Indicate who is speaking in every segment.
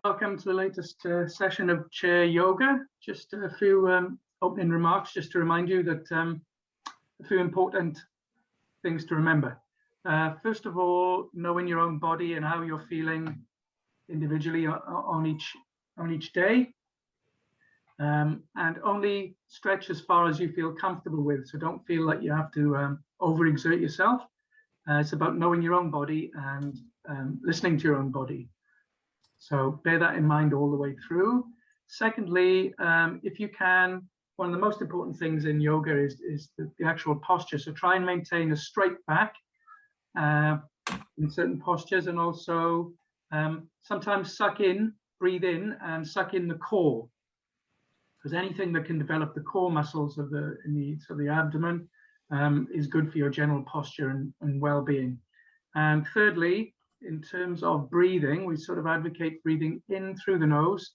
Speaker 1: Welcome to the latest session of chair yoga. Just a few opening remarks just to remind you that a few important things to remember. First of all, knowing your own body and how you're feeling individually on each day, and only stretch as far as you feel comfortable with. So don't feel like you have to overexert yourself. It's about knowing your own body and listening to your own body. So bear that in mind all the way through. Secondly, if you can, one of the most important things in yoga is the actual posture. So try and maintain a straight back in certain postures, and also sometimes breathe in and suck in the core, because anything that can develop the core muscles of the abdomen is good for your general posture and well-being. And thirdly, in terms of breathing, we sort of advocate breathing in through the nose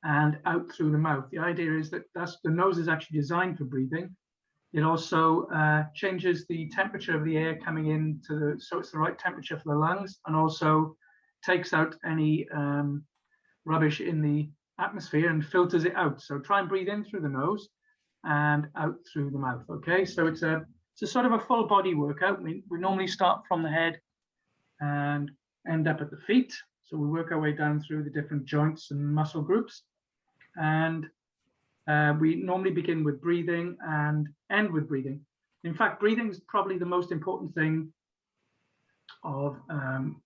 Speaker 1: and out through the mouth. The idea is that the nose is actually designed for breathing. It also changes the temperature of the air coming in so it's the right temperature for the lungs, and also takes out any rubbish in the atmosphere and filters it out. So try and breathe in through the nose and out through the mouth. Okay, so it's a sort of a full body workout. We normally start from the head and end up at the feet. So we work our way down through the different joints and muscle groups. And we normally begin with breathing and end with breathing. In fact, breathing is probably the most important thing in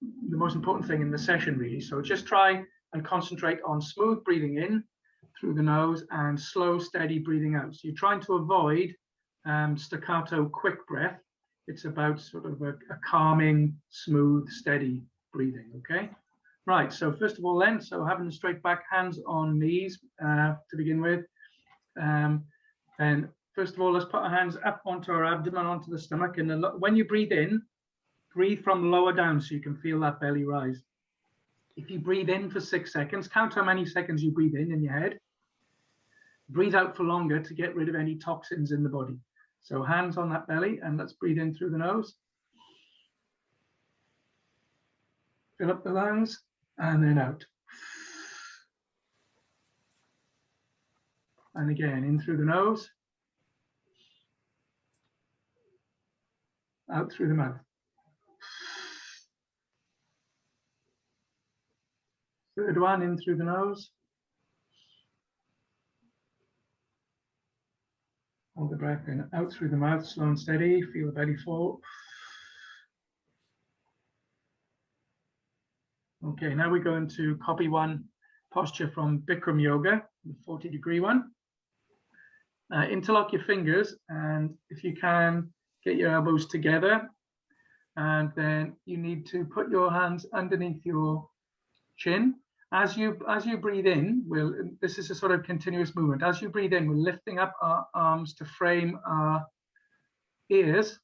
Speaker 1: the session, really. So just try and concentrate on smooth breathing in through the nose and slow, steady breathing out. So you're trying to avoid staccato, quick breath. It's about sort of a calming, smooth, steady breathing. Okay, right. So first of all, then, so having the straight back, hands on knees to begin with. And first of all, let's put our hands up onto our abdomen, onto the stomach, and when you breathe in, breathe from lower down so you can feel that belly rise. If you breathe in for 6 seconds, count how many seconds you breathe in your head. Breathe out for longer to get rid of any toxins in the body. So hands on that belly, and let's breathe in through the nose. Fill up the lungs, and then out. And again, in through the nose, out through the mouth. Third one, in through the nose. Hold the breath in, out through the mouth, slow and steady. Feel the belly fall. Okay, now we go into copy one posture from Bikram Yoga, the 40-degree one. Interlock your fingers, and if you can, get your elbows together. And then you need to put your hands underneath your chin. As you breathe in, this is a sort of continuous movement. As you breathe in, we're lifting up our arms to frame our ears,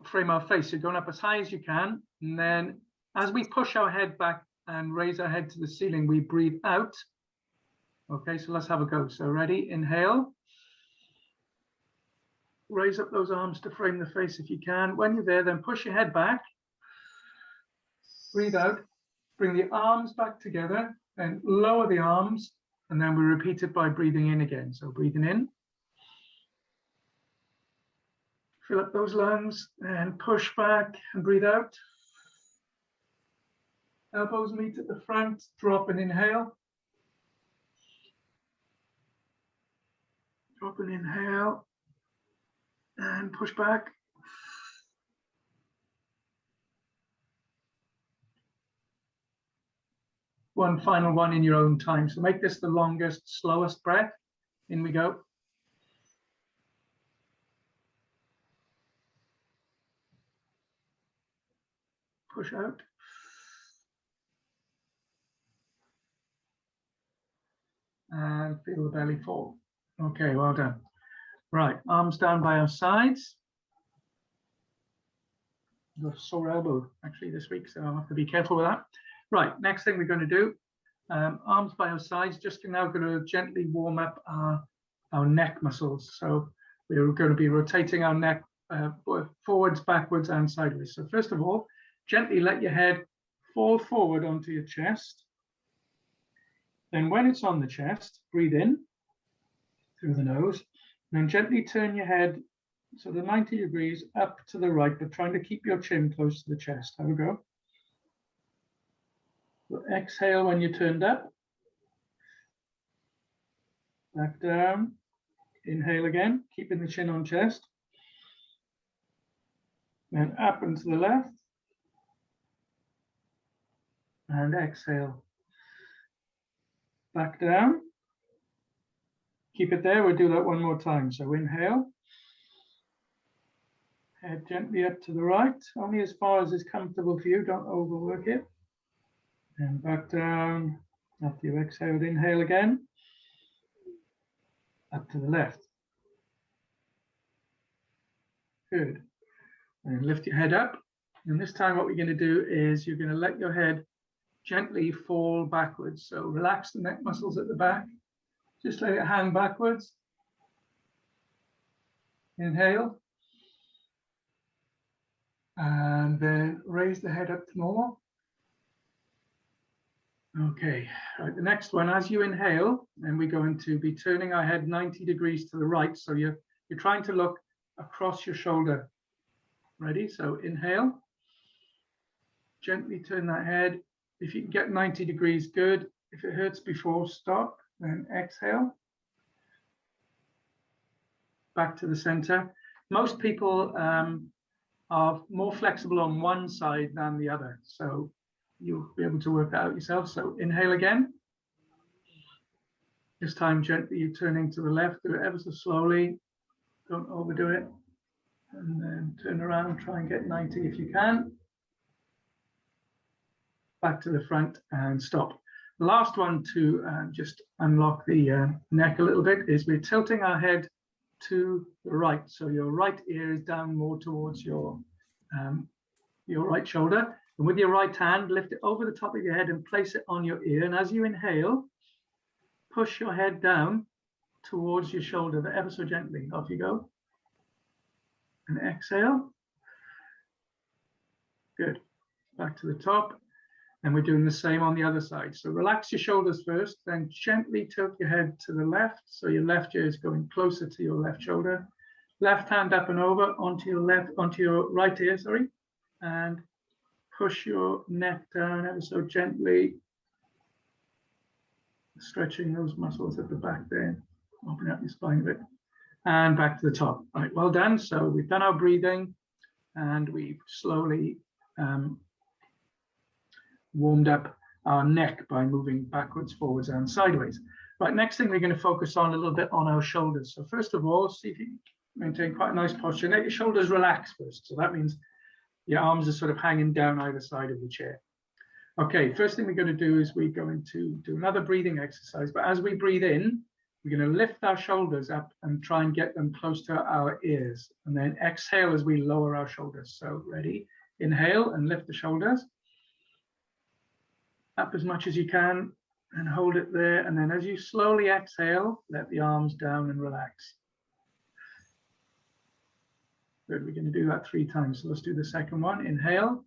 Speaker 1: frame our face. You're going up as high as you can. And then as we push our head back and raise our head to the ceiling, we breathe out. Okay, so let's have a go. So ready, inhale. Raise up those arms to frame the face if you can. When you're there, then push your head back. Breathe out. Bring the arms back together and lower the arms, and then we repeat it by breathing in again. So breathing in. Fill up those lungs and push back and breathe out. Elbows meet at the front, drop and inhale. Drop and inhale. And push back. One final one in your own time. So make this the longest, slowest breath. In we go. Push out. And feel the belly fall. Okay, well done. Right, arms down by our sides. I've got a sore elbow actually this week, so I'll have to be careful with that. Right, next thing we're going to do, arms by our sides, just now going to gently warm up our neck muscles. So we're going to be rotating our neck forwards, backwards, and sideways. So first of all, gently let your head fall forward onto your chest. Then when it's on the chest, breathe in through the nose, and then gently turn your head sort of 90 degrees up to the right, but trying to keep your chin close to the chest. Have a go. So exhale when you're turned up. Back down. Inhale again, keeping the chin on chest. Then up and to the left. And exhale. Back down. Keep it there. We'll do that one more time. So inhale. Head gently up to the right, only as far as is comfortable for you. Don't overwork it. And back down. After you've exhaled, inhale again. Up to the left. Good. And lift your head up. And this time what we're going to do is you're going to let your head gently fall backwards. So relax the neck muscles at the back. Just let it hang backwards. Inhale. And then raise the head up to normal. Okay, right, the next one, as you inhale, and we're going to be turning our head 90 degrees to the right. So you're trying to look across your shoulder. Ready? So inhale. Gently turn that head. If you can get 90 degrees, good. If it hurts before, stop. Then exhale. Back to the center. Most people are more flexible on one side than the other. So you'll be able to work that out yourself. So inhale again. This time gently you're turning to the left. Do it ever so slowly. Don't overdo it. And then turn around, try and get 90 if you can. Back to the front and stop. The last one to just unlock the neck a little bit is we're tilting our head to the right. So your right ear is down more towards your right shoulder. And with your right hand, lift it over the top of your head and place it on your ear. And as you inhale, push your head down towards your shoulder, but ever so gently. Off you go. And exhale. Good. Back to the top. And we're doing the same on the other side. So relax your shoulders first, then gently tilt your head to the left. So your left ear is going closer to your left shoulder. Left hand up and over onto your right ear, sorry. And push your neck down ever so gently. Stretching those muscles at the back there. Open up your spine a bit. And back to the top. All right, well done. So we've done our breathing and we've slowly warmed up our neck by moving backwards, forwards, and sideways. Right, next thing we're going to focus on a little bit on our shoulders. So first of all, see if you can maintain quite a nice posture. Let your shoulders relax first. So that means your arms are sort of hanging down either side of the chair. Okay, first thing we're going to do is we're going to do another breathing exercise. But as we breathe in, we're going to lift our shoulders up and try and get them close to our ears. And then exhale as we lower our shoulders. So ready? Inhale and lift the shoulders up as much as you can and hold it there. And then as you slowly exhale, let the arms down and relax. Good, we're going to do that 3 times. So let's do the second one. Inhale.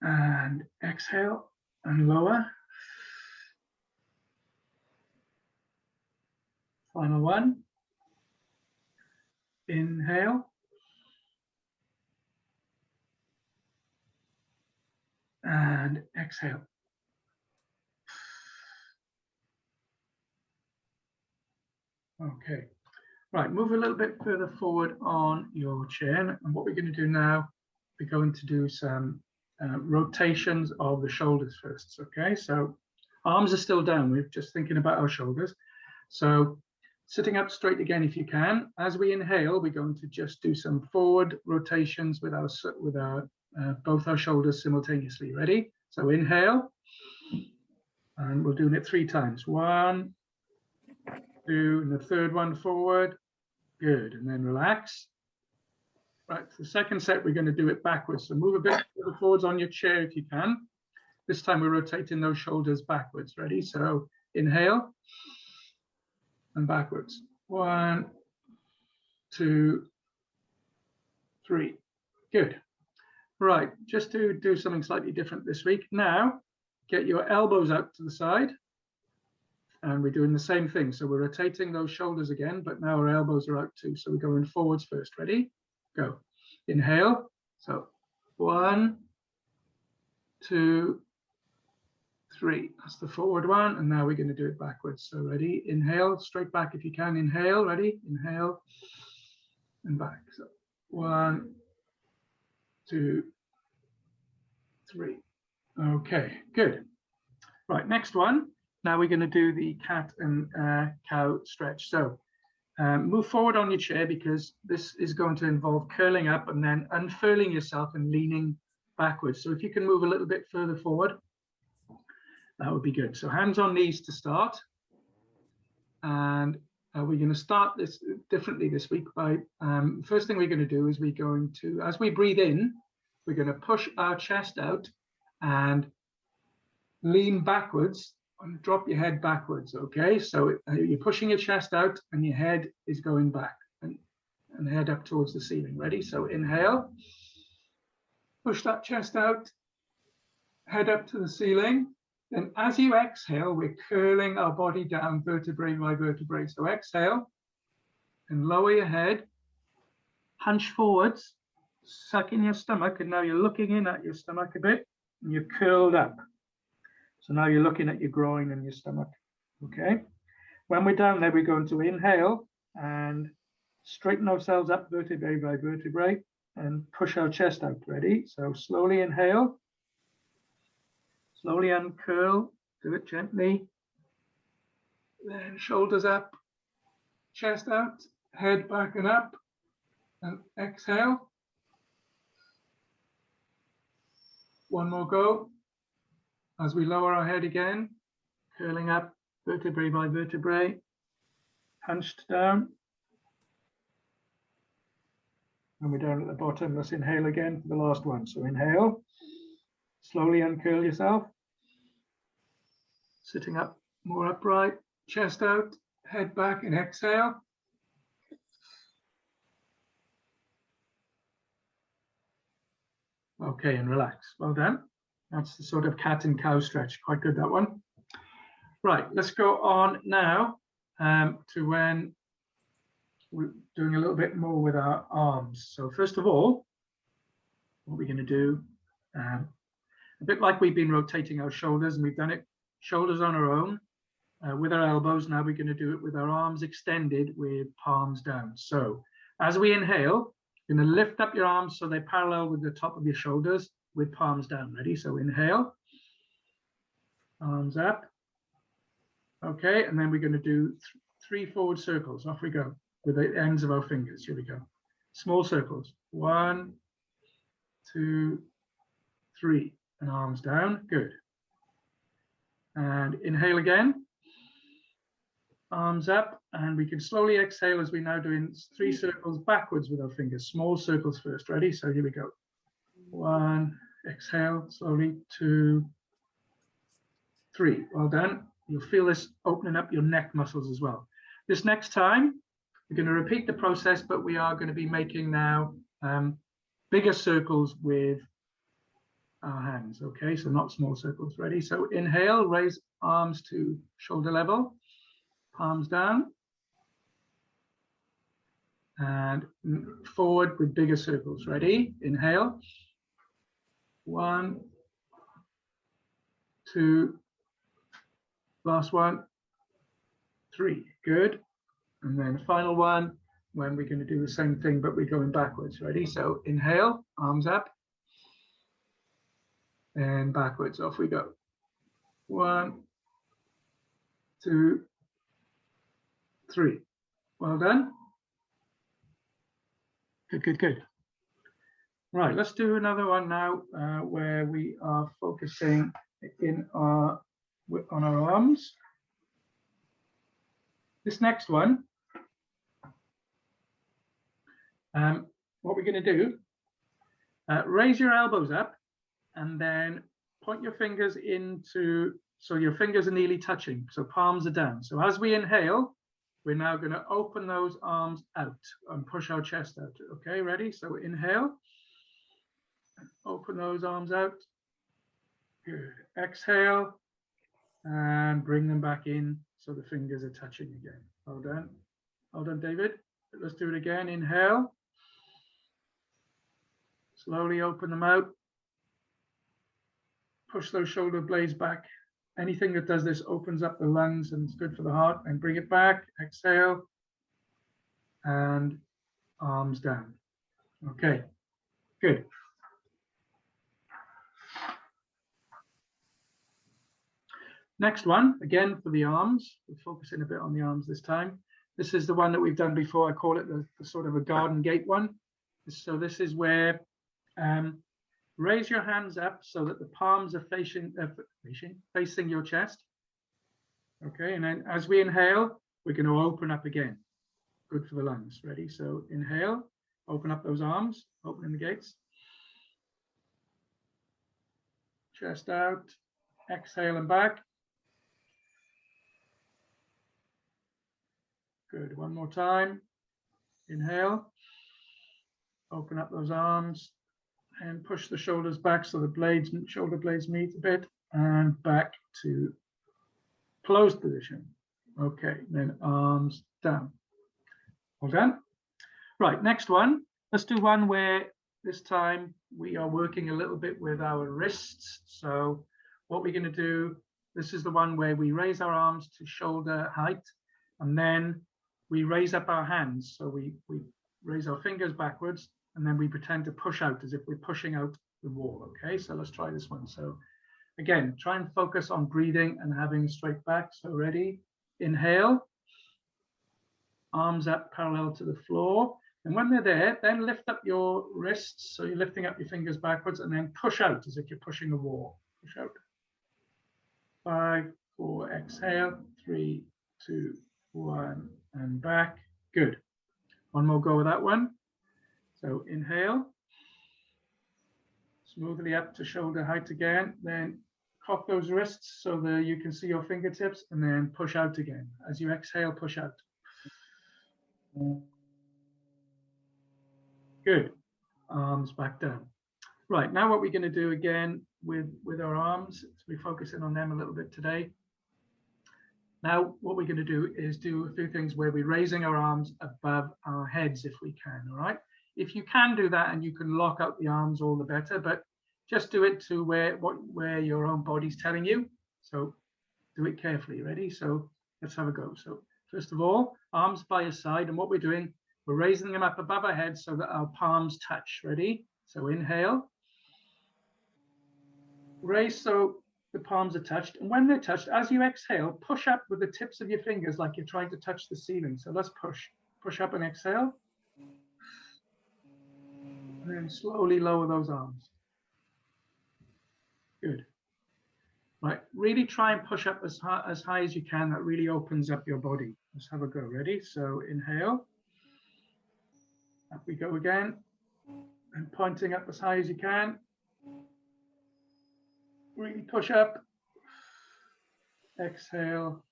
Speaker 1: And exhale and lower. Final one. Inhale. And exhale. Okay, right, move a little bit further forward on your chair. And what we're going to do now, we're going to do some rotations of the shoulders first. Okay, so arms are still down. We're just thinking about our shoulders. So sitting up straight again if you can. As we inhale, we're going to just do some forward rotations with our both our shoulders simultaneously. Ready? So inhale, and we're doing it 3 times. 1, 2, and the third one forward. Good, and then relax. Right, the second set, we're going to do it backwards. So move a bit forwards on your chair if you can. This time we're rotating those shoulders backwards. Ready? So inhale and backwards. 1, 2, 3. Good. Right, just to do something slightly different this week. Now, get your elbows out to the side. And we're doing the same thing. So we're rotating those shoulders again, but now our elbows are out too. So we're going forwards first. Ready? Go. Inhale. So 1, 2, 3. That's the forward one. And now we're going to do it backwards. So ready? Inhale, straight back if you can. Inhale. Ready? Inhale and back. So 1, 2, 3. Okay, good. Right, next one. Now we're going to do the cat and cow stretch. So move forward on your chair, because this is going to involve curling up and then unfurling yourself and leaning backwards. So if you can move a little bit further forward, that would be good. So hands on knees to start. And we're going to start this differently this week by, first thing we're going to do is we're going to, as we breathe in, we're going to push our chest out and lean backwards and drop your head backwards. Okay, so you're pushing your chest out and your head is going back and head up towards the ceiling. Ready? So inhale, push that chest out, head up to the ceiling. Then as you exhale, we're curling our body down vertebrae by vertebrae. So exhale and lower your head, hunch forwards, suck in your stomach, and now you're looking in at your stomach a bit and you're curled up. So now you're looking at your groin and your stomach. Okay. When we're down there, we're going to inhale and straighten ourselves up vertebrae by vertebrae and push our chest out. Ready? So slowly inhale. Slowly uncurl, do it gently. Then shoulders up, chest out, head back and up, and exhale. One more go. As we lower our head again, curling up vertebrae by vertebrae, hunched down. And we're down at the bottom. Let's inhale again for the last one. So inhale. Slowly uncurl yourself. Sitting up more upright, chest out, head back, and exhale. Okay, and relax. Well done. That's the sort of cat and cow stretch. Quite good, that one. Right, let's go on now to when we're doing a little bit more with our arms. So first of all, what we're going to do, a bit like we've been rotating our shoulders, and we've done it shoulders on our own with our elbows. Now we're going to do it with our arms extended with palms down. So as we inhale, you're going to lift up your arms so they're parallel with the top of your shoulders with palms down. Ready? So inhale, arms up. Okay, and then we're going to do 3 forward circles. Off we go with the ends of our fingers. Here we go. Small circles. 1, 2, 3. And arms down. Good. And inhale again. Arms up. And we can slowly exhale as we're now doing 3 circles backwards with our fingers. Small circles first. Ready? So here we go. 1. Exhale slowly. 2, 3. Well done. You'll feel this opening up your neck muscles as well. This next time, we're going to repeat the process, but we are going to be making now bigger circles with our hands. Okay, so not small circles. Ready? So inhale, raise arms to shoulder level, palms down, and forward with bigger circles. Ready? Inhale. 1, 2, last one, 3. Good. And then final one, when we're going to do the same thing, but we're going backwards. Ready? So inhale, arms up, and backwards. Off we go. 1, 2, 3. Well done. Good, good, good. Right, let's do another one now where we are focusing on our arms. This next one, what we're going to do, raise your elbows up and then point your fingers into So your fingers are nearly touching. So palms are down. So as we inhale, we're now going to open those arms out and push our chest out. Okay, ready? So inhale. Open those arms out. Good. Exhale. And bring them back in so the fingers are touching again. Well done. Well done, David. Let's do it again. Inhale. Slowly open them out. Push those shoulder blades back. Anything that does this opens up the lungs and it's good for the heart. And bring it back. Exhale. And arms down. Okay, good. Next one, again for the arms. We're focusing a bit on the arms this time. This is the one that we've done before. I call it the sort of a garden gate one. So this is where raise your hands up so that the palms are facing your chest. Okay, and then as we inhale, we're going to open up again. Good for the lungs. Ready? So inhale, open up those arms, opening the gates. Chest out, exhale and back. Good. One more time. Inhale. Open up those arms and push the shoulders back so the shoulder blades meet a bit, and back to closed position. Okay, then arms down. Well done. Right, next one. Let's do one where this time we are working a little bit with our wrists. So what we're going to do, this is the one where we raise our arms to shoulder height, and then we raise up our hands. So we raise our fingers backwards, and then we pretend to push out as if we're pushing out the wall. Okay, so let's try this one. So again, try and focus on breathing and having a straight back. So ready? Inhale. Arms up parallel to the floor. And when they're there, then lift up your wrists. So you're lifting up your fingers backwards, and then push out as if you're pushing a wall. Push out. 5, 4, exhale. 3, 2, 1, and back. Good. One more go with that one. So inhale. Smoothly up to shoulder height again. Then cock those wrists so that you can see your fingertips, and then push out again. As you exhale, push out. Good. Arms back down. Right, now what we're going to do again with our arms, we're focusing on them a little bit today. Now what we're going to do is do a few things where we're raising our arms above our heads if we can, all right? If you can do that and you can lock out the arms, all the better, but just do it to where your own body's telling you. So do it carefully. Ready? So let's have a go. So first of all, arms by your side, and what we're doing, we're raising them up above our heads so that our palms touch. Ready? So inhale. Raise so the palms are touched, and when they're touched, as you exhale, push up with the tips of your fingers like you're trying to touch the ceiling. So let's push up and exhale, and then slowly lower those arms. Good. Right, really try and push up as high as you can. That really opens up your body. Let's have a go. Ready? So inhale. Up we go again, and pointing up as high as you can. Really push up. Exhale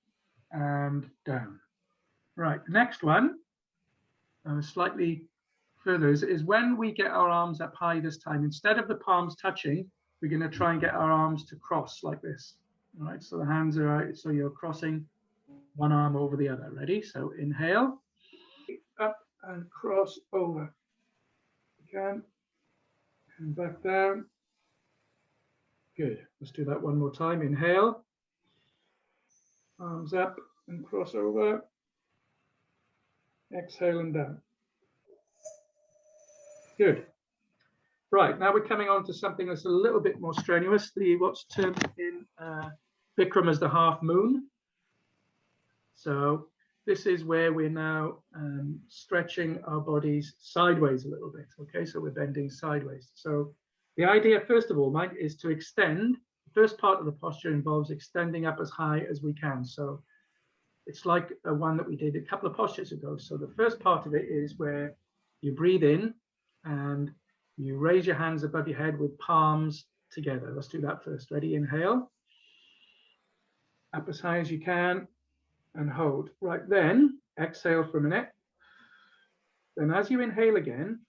Speaker 1: and down. Right, the next one, slightly further, is when we get our arms up high this time, instead of the palms touching, we're going to try and get our arms to cross like this. All right, so the hands are out, so you're crossing one arm over the other. Ready? So inhale, up and cross over. Again, and back down. Good. Let's do that one more time. Inhale, arms up and cross over. Exhale and down. Good. Right, now we're coming on to something that's a little bit more strenuous, what's termed in Bikram as the half moon. So this is where we're now stretching our bodies sideways a little bit. Okay, so we're bending sideways. So the idea, first of all, Mike, is to extend. The first part of the posture involves extending up as high as we can. So it's like the one that we did a couple of postures ago. So the first part of it is where you breathe in and you raise your hands above your head with palms together. Let's do that first. Ready? Inhale. up as high as you can and hold. Right, then exhale for a minute. Then as you inhale again,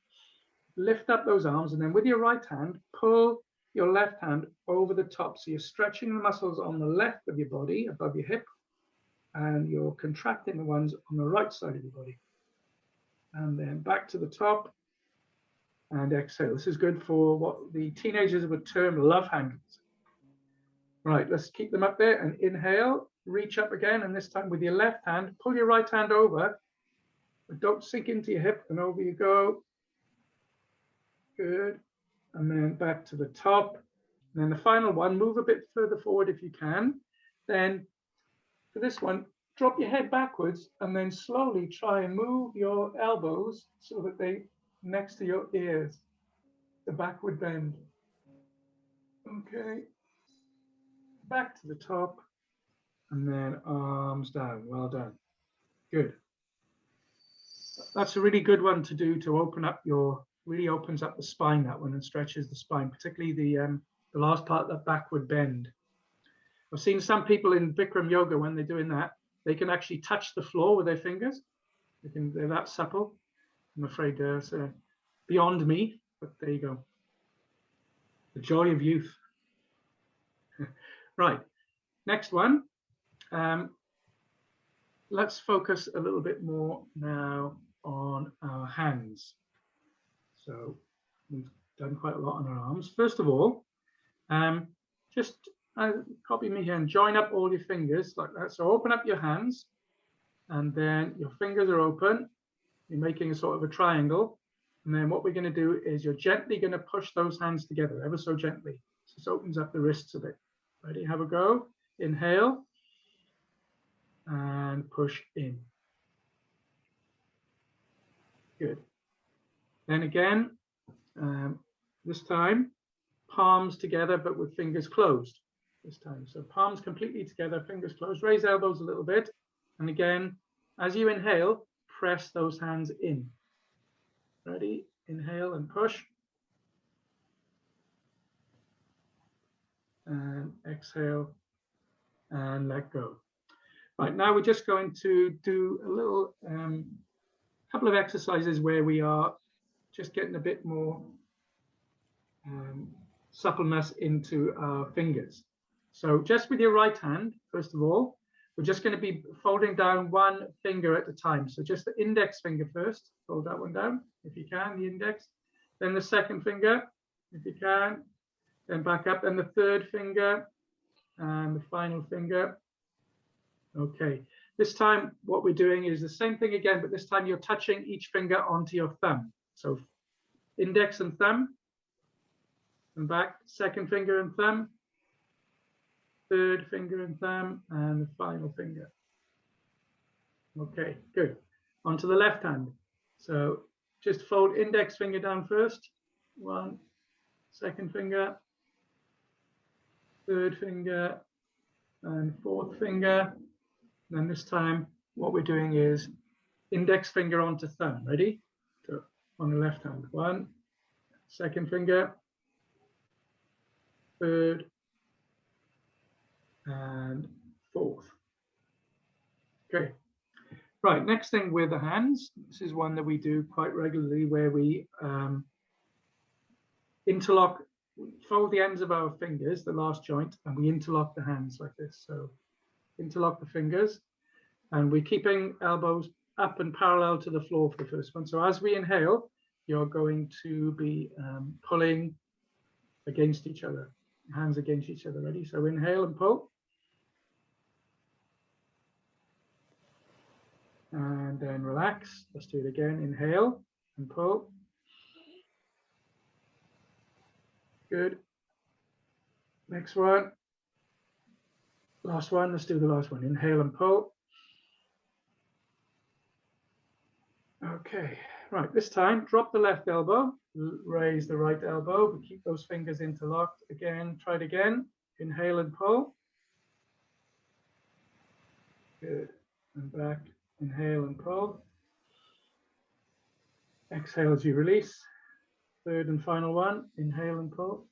Speaker 1: lift up those arms, and then with your right hand, pull your left hand over the top. So you're stretching the muscles on the left of your body, above your hip, and you're contracting the ones on the right side of your body. And then back to the top and exhale. This is good for what the teenagers would term love handles. Right, let's keep them up there and inhale, reach up again, and this time with your left hand, pull your right hand over, but don't sink into your hip, and over you go. Good. And then back to the top. And then the final one, move a bit further forward if you can. Then for this one, drop your head backwards and then slowly try and move your elbows so that they next to your ears, the backward bend. Okay. Back to the top and then arms down. Well done. Good. That's a really good one to do to open up your, really opens up the spine, that one, and stretches the spine, particularly the last part, that backward bend. I've seen some people in Bikram yoga, when they're doing that, they can actually touch the floor with their fingers. They're that supple. I'm afraid it's beyond me, but there you go. The joy of youth. Right, next one. Let's focus a little bit more now on our hands. So we've done quite a lot on our arms. First of all, just copy me here and join up all your fingers like that. So open up your hands, and then your fingers are open. You're making a sort of a triangle. And then what we're going to do is you're gently going to push those hands together, ever so gently. So this opens up the wrists a bit. Ready? Have a go. Inhale and push in. Good. Then again, this time, palms together, but with fingers closed this time. So palms completely together, fingers closed. Raise elbows a little bit. And again, as you inhale, press those hands in. Ready? Inhale and push. And exhale and let go. Right, now we're just going to do a little couple of exercises where we are just getting a bit more suppleness into our fingers. So just with your right hand, first of all, we're just going to be folding down one finger at a time. So just the index finger first, fold that one down if you can, the index. Then the second finger, if you can, then back up, and the third finger, and the final finger. Okay, this time what we're doing is the same thing again, but this time you're touching each finger onto your thumb. So index and thumb, and back, second finger and thumb, third finger and thumb, and the final finger. Okay, good. Onto the left hand. So just fold index finger down first, one, second finger, third finger, and fourth finger. And then this time, what we're doing is index finger onto thumb. Ready? So on the left hand, one, second finger, third, and fourth. Okay. Right, next thing with the hands. This is one that we do quite regularly, where we interlock, fold the ends of our fingers, the last joint, and we interlock the hands like this. So interlock the fingers, and we're keeping elbows up and parallel to the floor for the first one. So as we inhale, you're going to be pulling against each other, hands against each other. Ready? So inhale and pull. And then relax. Let's do it again. Inhale and pull. Good. Next one. Last one. Let's do the last one. Inhale and pull. Okay. Right. This time, drop the left elbow. Raise the right elbow. But keep those fingers interlocked. Again. Try it again. Inhale and pull. Good. And back. Inhale and pull. Exhale as you release. Third and final one. Inhale and pull.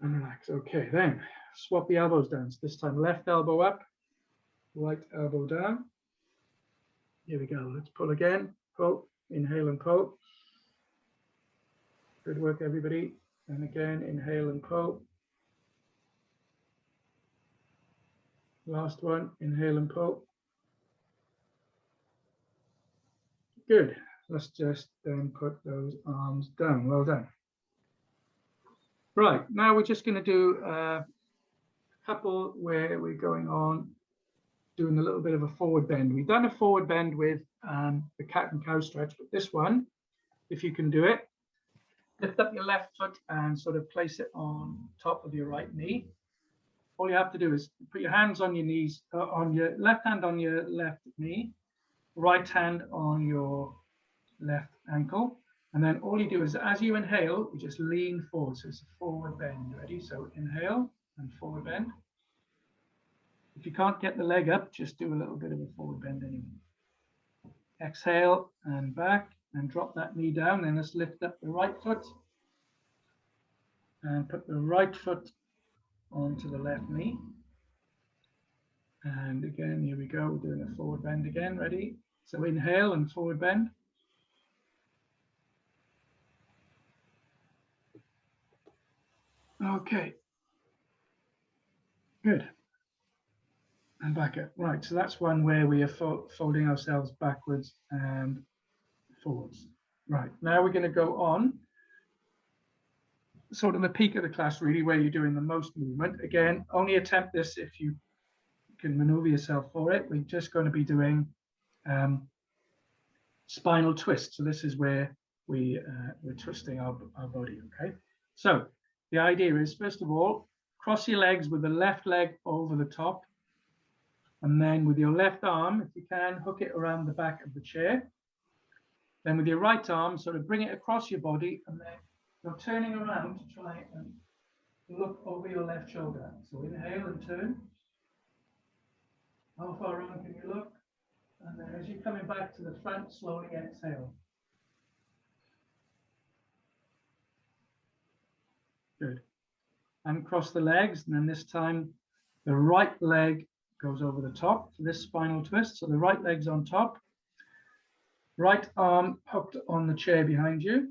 Speaker 1: and relax. Okay, then swap the elbows down. So this time left elbow up, right elbow down. Here we go. Let's pull again. Pull, inhale and pull. Good work, everybody. And again, inhale and pull. Last one, inhale and pull. Good. Let's just then put those arms down. Well done. Right, now we're just going to do a couple where we're going on doing a little bit of a forward bend. We've done a forward bend with the cat and cow stretch, but this one, if you can do it, lift up your left foot and sort of place it on top of your right knee. All you have to do is put your hands on your knees, on your left hand on your left knee, right hand on your left ankle. And then all you do is as you inhale, you just lean forward. So it's a forward bend. Ready? So inhale and forward bend. If you can't get the leg up, just do a little bit of a forward bend anyway. Exhale and back and drop that knee down. Then let's lift up the right foot and put the right foot onto the left knee. And again, here we go. We're doing a forward bend again. Ready? So inhale and forward bend. Okay. Good. And back up. Right. So that's one where we are folding ourselves backwards and forwards. Right. Now we're going to go on sort of the peak of the class, really, where you're doing the most movement. Again, only attempt this if you can maneuver yourself for it. We're just going to be doing spinal twist. So this is where we're twisting our body. Okay. So the idea is, first of all, cross your legs with the left leg over the top. And then with your left arm, if you can, hook it around the back of the chair. Then with your right arm, sort of bring it across your body, and then you're turning around to try and look over your left shoulder. So inhale and turn. How far around can you look? And then as you're coming back to the front, slowly exhale. Good. And cross the legs, and then this time the right leg goes over the top for this spinal twist. So the right leg's on top, right arm hooked on the chair behind you,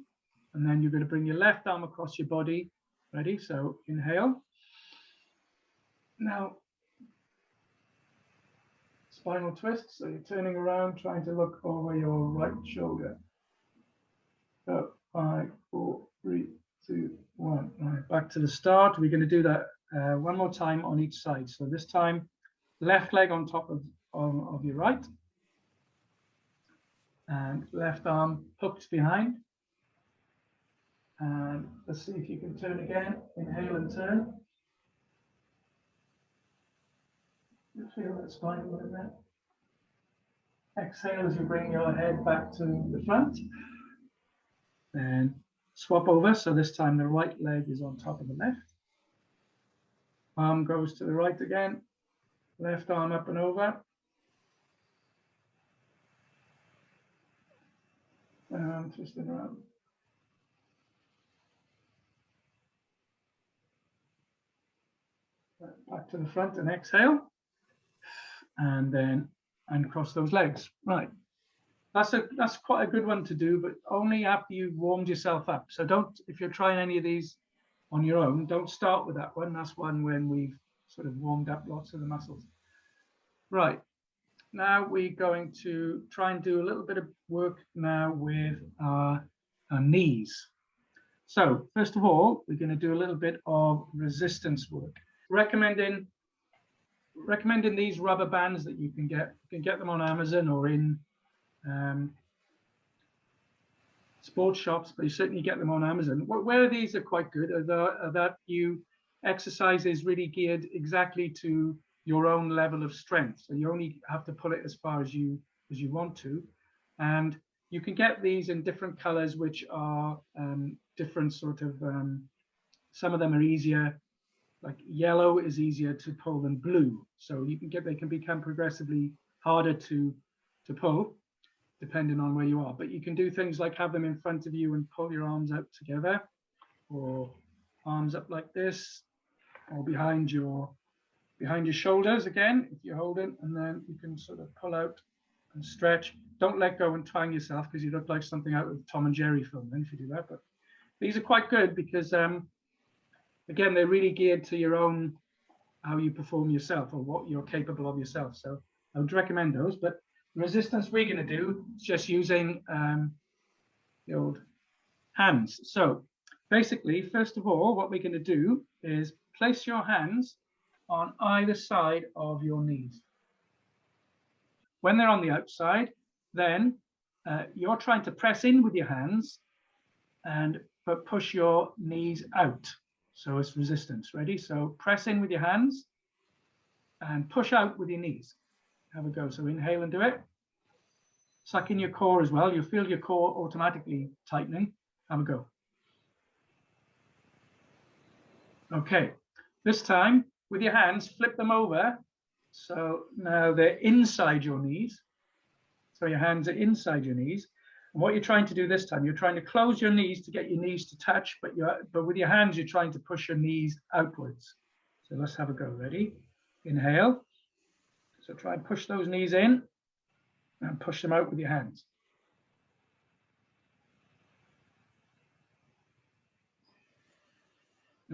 Speaker 1: and then you're going to bring your left arm across your body. Ready? So inhale. Now, spinal twist. So you're turning around, trying to look over your right shoulder. So 5, 4, 3, 2, 1. Right, back to the start. We're going to do that one more time on each side. So this time, left leg on top of your right, and left arm hooked behind. And let's see if you can turn again. Inhale and turn. You feel that spine a little bit. Exhale as you bring your head back to the front. And swap over. So this time the right leg is on top of the left. Arm goes to the right again. Left arm up and over. And twist it around. Back to the front and exhale. And then uncross those legs. Right. That's quite a good one to do, but only after you've warmed yourself up. So don't, if you're trying any of these on your own, don't start with that one. That's one when we've sort of warmed up lots of the muscles. Right. Now we're going to try and do a little bit of work now with our knees. So first of all, we're going to do a little bit of resistance work. Recommending these rubber bands that you can get. You can get them on Amazon or in sports shops, but you certainly get them on Amazon. Where these are quite good are that you exercises really geared exactly to your own level of strength. So you only have to pull it as far as you want to, and you can get these in different colors, which are different sort of. Some of them are easier. Like yellow is easier to pull than blue, so you can get they can become progressively harder to pull, depending on where you are. But you can do things like have them in front of you and pull your arms out together, or arms up like this, or behind your shoulders again, if you're holding, and then you can sort of pull out and stretch. Don't let go and twang yourself, because you look like something out of the Tom and Jerry film then if you do that. But these are quite good because, again, they're really geared to your own, how you perform yourself or what you're capable of yourself. So I would recommend those. But the resistance we're going to do is just using the old hands. So basically, first of all, what we're going to do is place your hands on either side of your knees. When they're on the outside, then you're trying to press in with your hands but push your knees out. So it's resistance. Ready? So press in with your hands and push out with your knees. Have a go. So inhale and do it. Suck in your core as well. You'll feel your core automatically tightening. Have a go. Okay. This time, with your hands, flip them over. So now they're inside your knees. So your hands are inside your knees. And what you're trying to do this time, you're trying to close your knees to get your knees to touch, but with your hands, you're trying to push your knees outwards. So let's have a go. Ready? Inhale. So try and push those knees in and push them out with your hands.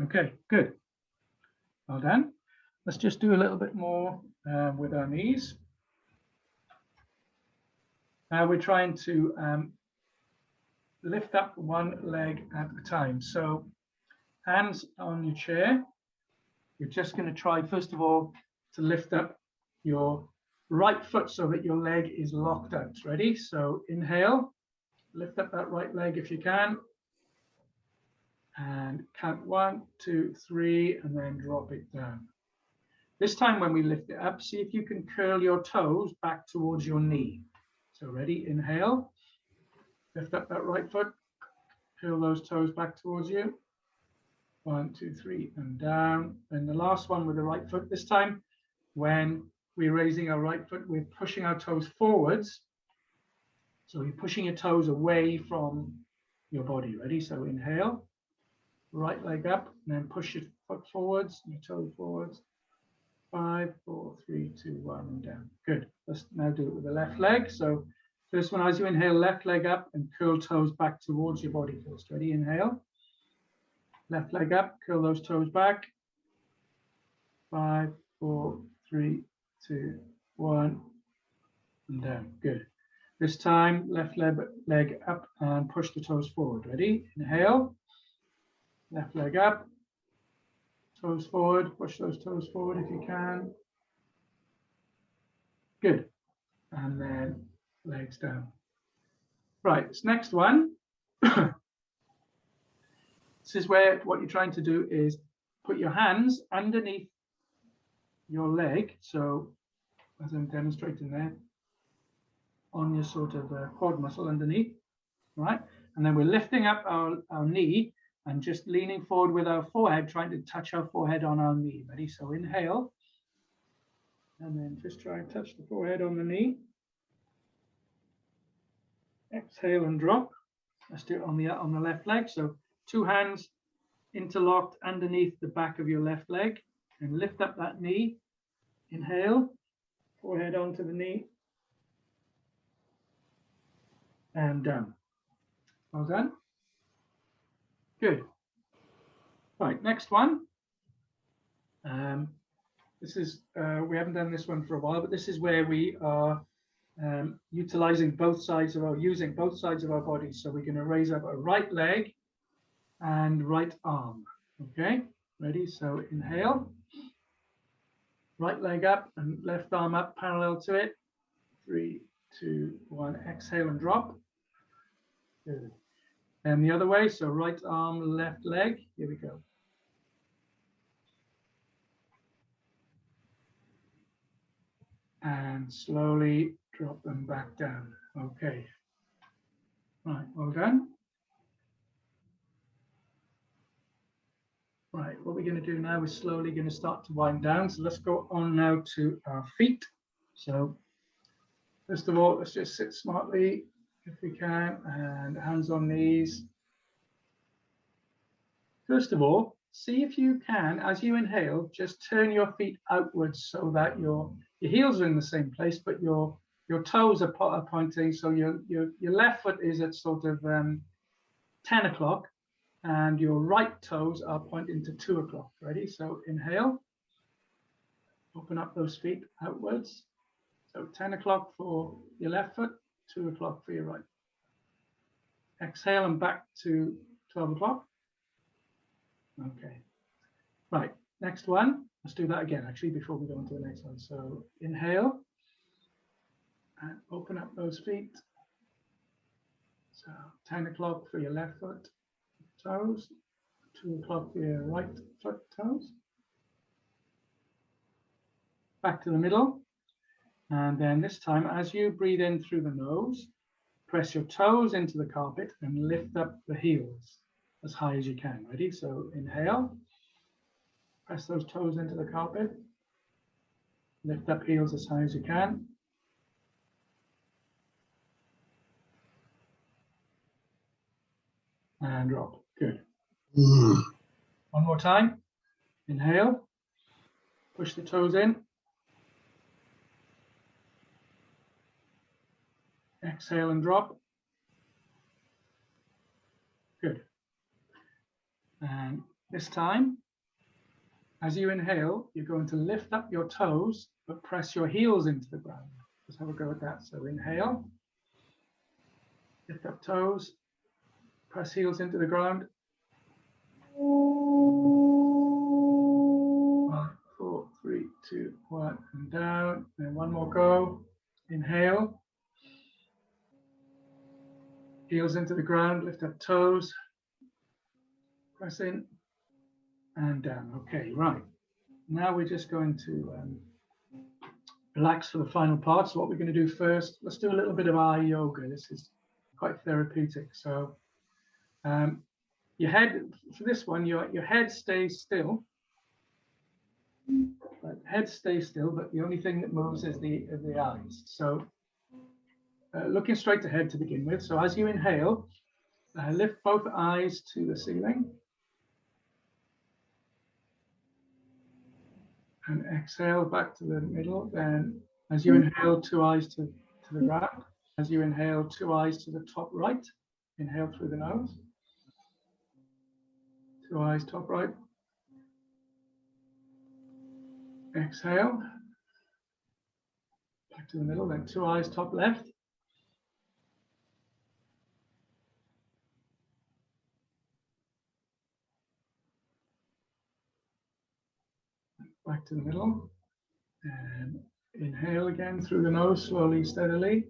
Speaker 1: Okay, good. Well done. Let's just do a little bit more with our knees. Now we're trying to lift up one leg at a time. So hands on your chair. You're just going to try, first of all, to lift up your right foot so that your leg is locked out. Ready? So inhale, lift up that right leg if you can. And count 1, 2, 3, and then drop it down. This time when we lift it up, see if you can curl your toes back towards your knee. So ready? Inhale, lift up that right foot, curl those toes back towards you. 1, 2, 3, and down. And the last one with the right foot. This time, when we're raising our right foot, we're pushing our toes forwards. So you're pushing your toes away from your body. Ready? So inhale, right leg up, and then push your foot forwards, your toes forwards. 5, 4, 3, 2, 1, and down. Good. Let's now do it with the left leg. So first one, as you inhale, left leg up and curl toes back towards your body first. Ready? Inhale. Left leg up, curl those toes back. 5, 4, 3, 2, 1, and down. Good. This time, left leg up and push the toes forward. Ready? Inhale. Left leg up. Toes forward. Push those toes forward if you can. Good. And then legs down. Right, this next one. This is where what you're trying to do is put your hands underneath your leg. So as I'm demonstrating there, on your sort of quad muscle underneath, right? And then we're lifting up our knee and just leaning forward with our forehead, trying to touch our forehead on our knee. Ready? So inhale. And then just try and touch the forehead on the knee. Exhale and drop. Let's do it on the left leg. So 2 hands interlocked underneath the back of your left leg, and lift up that knee. Inhale, forehead onto the knee, and down. Well done. Good. Right, next one. This is, we haven't done this one for a while, but this is where we are using both sides of our body. So we're going to raise up a right leg and right arm. Okay, ready? So inhale, right leg up and left arm up parallel to it. 3, 2, 1, exhale and drop. Good. And the other way, so right arm, left leg. Here we go. And slowly drop them back down. Okay. Right, well done. Right, what we're going to do now is slowly going to start to wind down. So let's go on now to our feet. So first of all, let's just sit smartly if we can, and hands on knees. First of all, see if you can, as you inhale, just turn your feet outwards so that your heels are in the same place, but your toes are pointing. So your left foot is at sort of 10 o'clock, and your right toes are pointing to 2 o'clock. Ready? So inhale, open up those feet outwards. So 10 o'clock for your left foot, 2 o'clock for your right. Exhale and back to 12 o'clock. Okay. Right, next one. Let's do that again, actually, before we go on to the next one. So inhale and open up those feet. So 10 o'clock for your left foot, toes. 2 o'clock for your right foot, toes. Back to the middle. And then this time, as you breathe in through the nose, press your toes into the carpet and lift up the heels as high as you can. Ready? So inhale, press those toes into the carpet, lift up heels as high as you can. And drop. Good. One more time. Inhale, push the toes in. Exhale and drop. Good. And this time, as you inhale, you're going to lift up your toes, but press your heels into the ground. Let's have a go at that. So inhale, lift up toes, press heels into the ground. 1, 4, 3, 2, 1, and down. And one more go. Inhale. Heels into the ground, lift up toes, press in and down. Okay, right. Now we're just going to relax for the final part. So what we're going to do first, let's do a little bit of eye yoga. This is quite therapeutic. So your head, for this one, your head stays still. Head stays still, but the only thing that moves is the eyes. So looking straight ahead to begin with. So as you inhale, lift both eyes to the ceiling. And exhale back to the middle. Then as you inhale, 2 eyes to the ground. As you inhale, 2 eyes to the top right. Inhale through the nose. 2 eyes top right. Exhale. Back to the middle. Then 2 eyes top left. Back to the middle. And inhale again through the nose, slowly, steadily.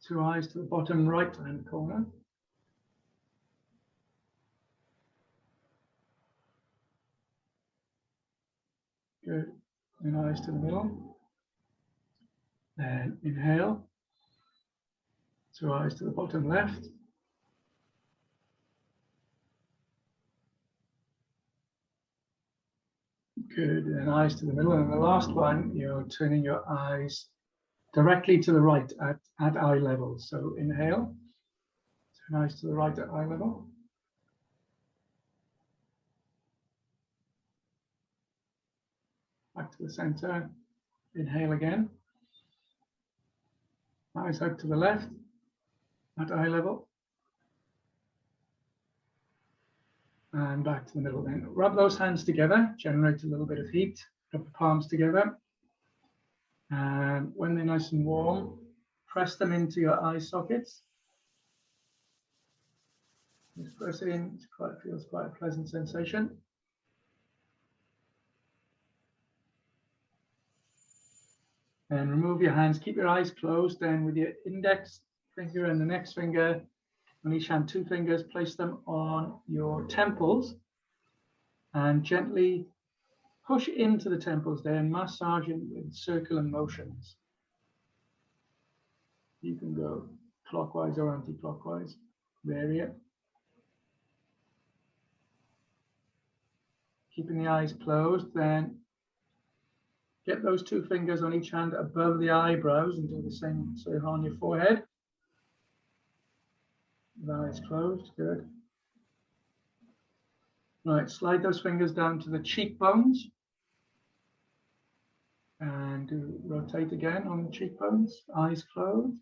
Speaker 1: 2 eyes to the bottom right hand corner. Good. And eyes to the middle. And inhale. 2 eyes to the bottom left. Good. And eyes to the middle. And the last one, you're turning your eyes directly to the right at eye level. So inhale. Turn eyes to the right at eye level. Back to the center. Inhale again. Eyes out to the left at eye level. And back to the middle then. Rub those hands together, generate a little bit of heat. Rub the palms together. And when they're nice and warm, press them into your eye sockets. Just press it in. It feels quite a pleasant sensation. And remove your hands. Keep your eyes closed. Then with your index finger and the next finger, on each hand, 2 fingers, place them on your temples and gently push into the temples there and massage in circular motions. You can go clockwise or anti-clockwise. Vary it. Keeping the eyes closed, then get those 2 fingers on each hand above the eyebrows and do the same so on your forehead. The eyes closed, good. Right, slide those fingers down to the cheekbones. And rotate again on the cheekbones, eyes closed.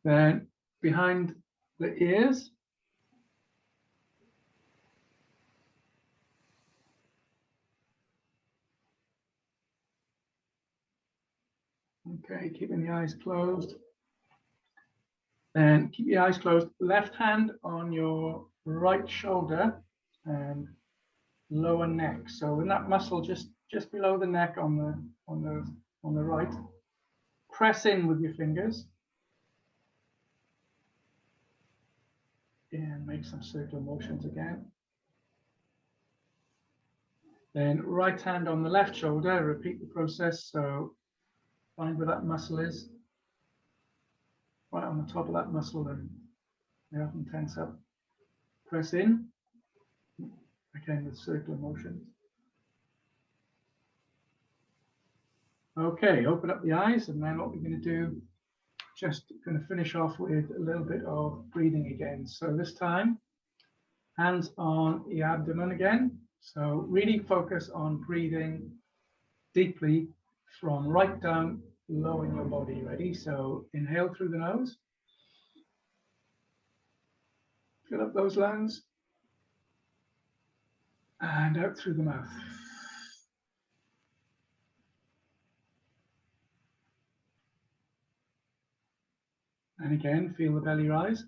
Speaker 1: Then behind the ears. Okay, keeping the eyes closed. Then keep your eyes closed. Left hand on your right shoulder and lower neck. So in that muscle just below the neck on the right, press in with your fingers and make some circular motions again. Then right hand on the left shoulder, repeat the process. So find where that muscle is, right on the top of that muscle, and they often tense up. Press in, again with circular motions. Okay, open up the eyes, and then what we're going to do, just going to finish off with a little bit of breathing again. So this time, hands on the abdomen again. So really focus on breathing deeply from right down low in your body. Ready? So inhale through the nose. Fill up those lungs. And out through the mouth. And again, feel the belly rise.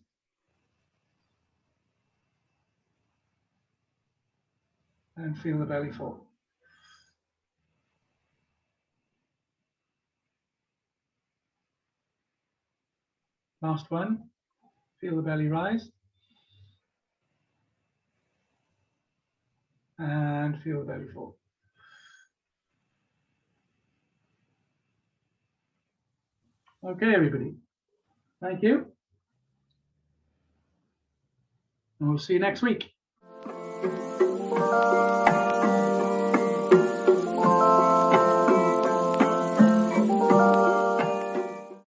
Speaker 1: And feel the belly fall. Last one. Feel the belly rise. And feel the belly fall. Okay, everybody. Thank you. And we'll see you next week.